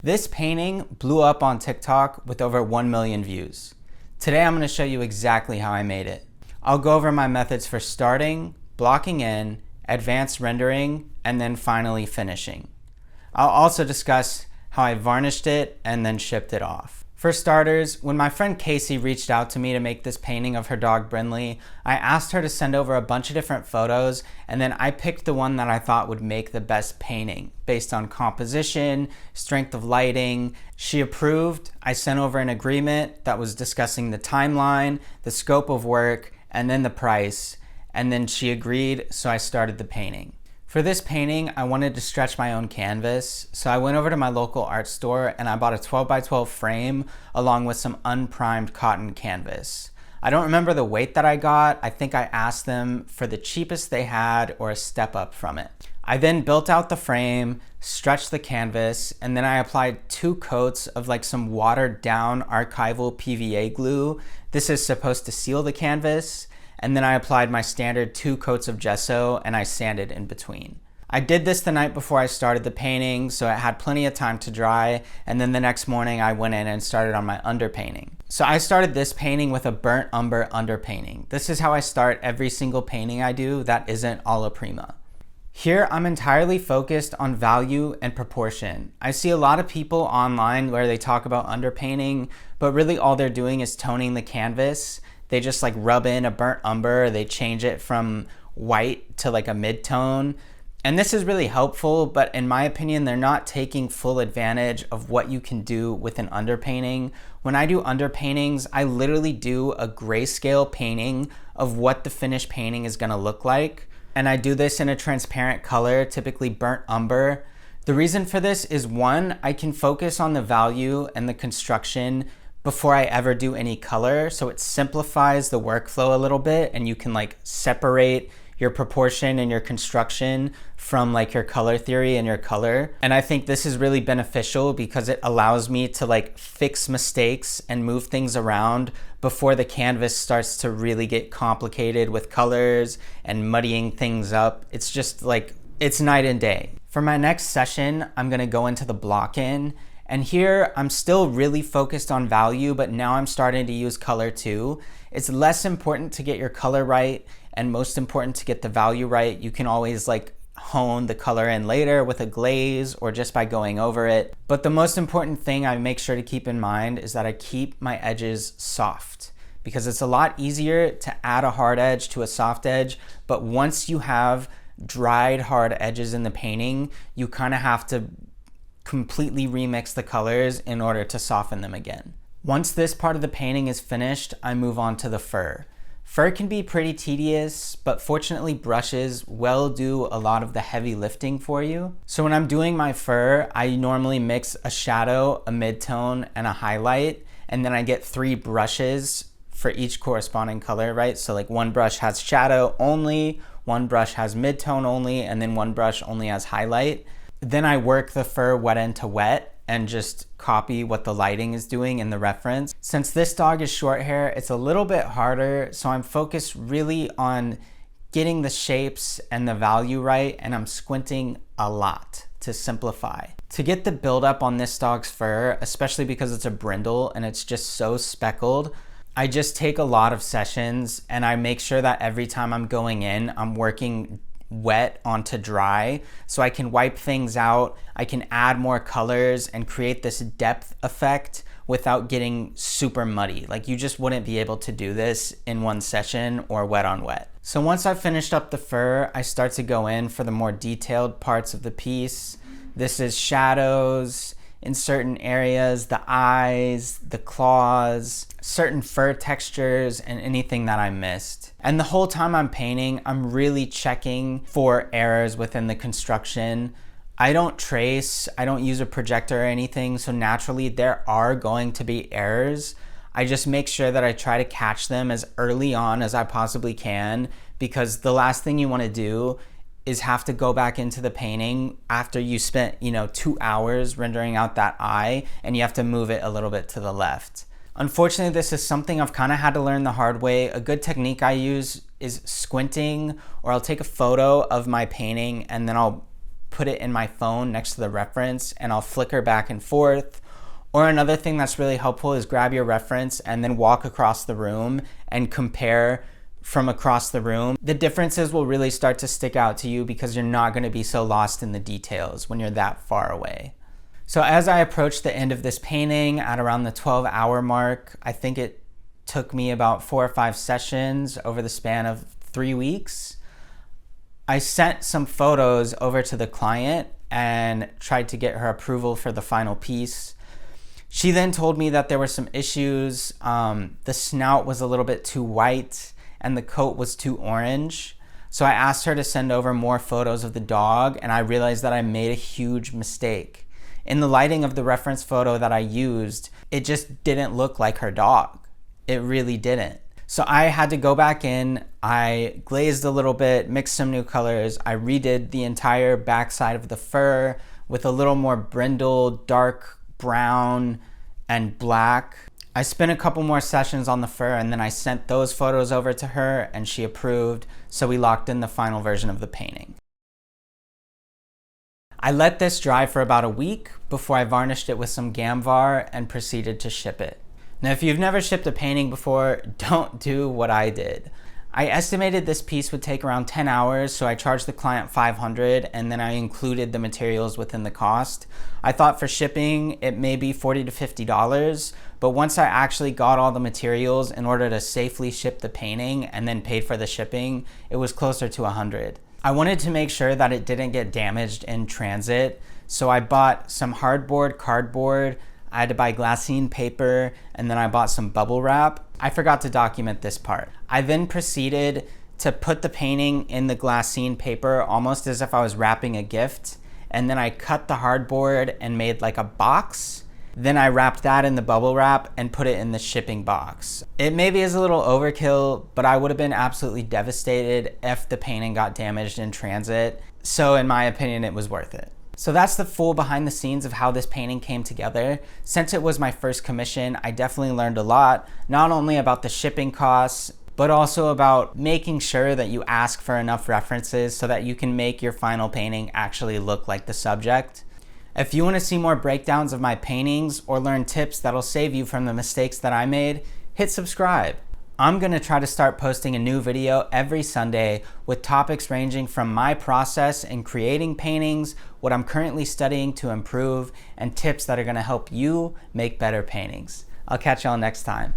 This painting blew up on TikTok with over 1 million views. Today I'm going to show you exactly how I made it. I'll go over my methods for starting, blocking in, advanced rendering, and then finally finishing. I'll also discuss how I varnished it and then shipped it off. For starters, when my friend Casey reached out to me to make this painting of her dog Brindley, I asked her to send over a bunch of different photos, and then I picked the one that I thought would make the best painting based on composition, strength of lighting. She approved. I sent over an agreement that was discussing the timeline, the scope of work, and then the price, and then she agreed, so I started the painting. For this painting, I wanted to stretch my own canvas, so I went over to my local art store and I bought a 12 by 12 frame along with some unprimed cotton canvas. I don't remember the weight that I got. I think I asked them for the cheapest they had or a step up from it. I then built out the frame, stretched the canvas, and then I applied 2 coats of like some watered down archival PVA glue. This is supposed to seal the canvas. And then I applied my standard 2 coats of gesso and I sanded in between. I did this the night before I started the painting, so it had plenty of time to dry, and then the next morning I went in and started on my underpainting. So I started this painting with a burnt umber underpainting. This is how I start every single painting I do that isn't alla prima. Here, I'm entirely focused on value and proportion. I see a lot of people online where they talk about underpainting, but really all they're doing is toning the canvas. They just like rub in a burnt umber, they change it from white to like a mid-tone. And this is really helpful, but in my opinion, they're not taking full advantage of what you can do with an underpainting. When I do underpaintings, I literally do a grayscale painting of what the finished painting is gonna look like. And I do this in a transparent color, typically burnt umber. The reason for this is 1, I can focus on the value and the construction before I ever do any color, so it simplifies the workflow a little bit and you can like separate your proportion and your construction from like your color theory and your color. And I think this is really beneficial because it allows me to like fix mistakes and move things around before the canvas starts to really get complicated with colors and muddying things up. It's just like, it's night and day. For my next session, I'm gonna go into the block-in. And here, I'm still really focused on value, but now I'm starting to use color too. It's less important to get your color right and most important to get the value right. You can always like hone the color in later with a glaze or just by going over it. But the most important thing I make sure to keep in mind is that I keep my edges soft because it's a lot easier to add a hard edge to a soft edge. But once you have dried hard edges in the painting, you kind of have to completely remix the colors in order to soften them again. Once this part of the painting is finished, I move on to the fur. Fur can be pretty tedious, but fortunately brushes will do a lot of the heavy lifting for you. So when I'm doing my fur, I normally mix a shadow, a mid-tone, and a highlight, and then I get 3 brushes for each corresponding color, right? So like 1 brush has shadow only, 1 brush has mid-tone only, and then 1 brush only has highlight. Then I work the fur wet end to wet and just copy what the lighting is doing in the reference. Since this dog is short hair, it's a little bit harder, so I'm focused really on getting the shapes and the value right, and I'm squinting a lot to simplify. To get the buildup on this dog's fur, especially because it's a brindle and it's just so speckled, I just take a lot of sessions and I make sure that every time I'm going in, I'm working wet onto dry so I can wipe things out, I can add more colors and create this depth effect without getting super muddy. Like you just wouldn't be able to do this in one session or wet on wet. So once I've finished up the fur, I start to go in for the more detailed parts of the piece. This is shadows in certain areas, the eyes, the claws, certain fur textures, and anything that I missed. And the whole time I'm painting, I'm really checking for errors within the construction. I don't trace, I don't use a projector or anything, so naturally there are going to be errors. I just make sure that I try to catch them as early on as I possibly can, because the last thing you want to do is have to go back into the painting after you spent, 2 hours rendering out that eye, and you have to move it a little bit to the left. Unfortunately, this is something I've kind of had to learn the hard way. A good technique I use is squinting, or I'll take a photo of my painting and then I'll put it in my phone next to the reference and I'll flicker back and forth. Or another thing that's really helpful is grab your reference and then walk across the room and compare from across the room. The differences will really start to stick out to you because you're not going to be so lost in the details when you're that far away. So as I approached the end of this painting at around the 12-hour mark, I think it took me about 4 or 5 sessions over the span of 3 weeks. I sent some photos over to the client and tried to get her approval for the final piece. She then told me that there were some issues. The snout was a little bit too white and the coat was too orange. So I asked her to send over more photos of the dog, and I realized that I made a huge mistake. In the lighting of the reference photo that I used, it just didn't look like her dog. It really didn't. So I had to go back in, I glazed a little bit, mixed some new colors, I redid the entire backside of the fur with a little more brindle, dark brown and black. I spent a couple more sessions on the fur and then I sent those photos over to her and she approved, so we locked in the final version of the painting. I let this dry for about a week before I varnished it with some Gamvar and proceeded to ship it. Now, if you've never shipped a painting before, don't do what I did. I estimated this piece would take around 10 hours, so I charged the client $500 and then I included the materials within the cost. I thought for shipping, it may be $40 to $50, but once I actually got all the materials in order to safely ship the painting and then paid for the shipping, it was closer to $100. I wanted to make sure that it didn't get damaged in transit, so I bought some cardboard, I had to buy glassine paper, and then I bought some bubble wrap. I forgot to document this part. I then proceeded to put the painting in the glassine paper almost as if I was wrapping a gift, and then I cut the hardboard and made like a box. Then I wrapped that in the bubble wrap and put it in the shipping box. It maybe is a little overkill, but I would have been absolutely devastated if the painting got damaged in transit. So in my opinion, it was worth it. So that's the full behind the scenes of how this painting came together. Since it was my first commission, I definitely learned a lot, not only about the shipping costs, but also about making sure that you ask for enough references so that you can make your final painting actually look like the subject. If you want to see more breakdowns of my paintings or learn tips that'll save you from the mistakes that I made, hit subscribe. I'm going to try to start posting a new video every Sunday with topics ranging from my process in creating paintings, what I'm currently studying to improve, and tips that are going to help you make better paintings. I'll catch y'all next time.